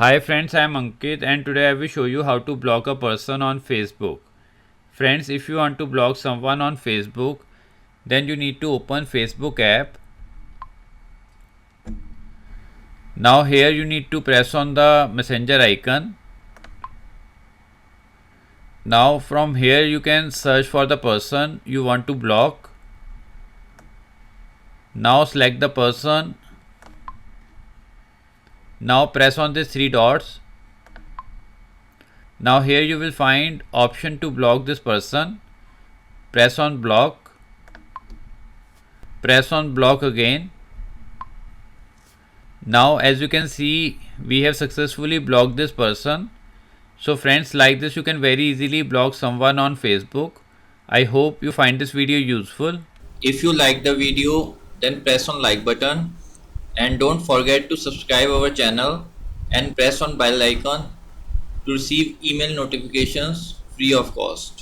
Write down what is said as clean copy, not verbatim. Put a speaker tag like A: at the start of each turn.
A: Hi friends, I am Ankit and today I will show you how to block a person on Facebook. Friends, if you want to block someone on Facebook, then you need to open Facebook app. Now here you need to press on the messenger icon. Now from here you can search for the person you want to block. Now select the person. Now press on these three dots. Now here you will find option to block this person. Press on block. Press on block again. Now as you can see, we have successfully blocked this person. So friends, like this you can very easily block someone on Facebook. I hope you find this video useful.
B: If you like the video, then press on like button and don't forget to subscribe our channel and press on bell icon to receive email notifications free of cost.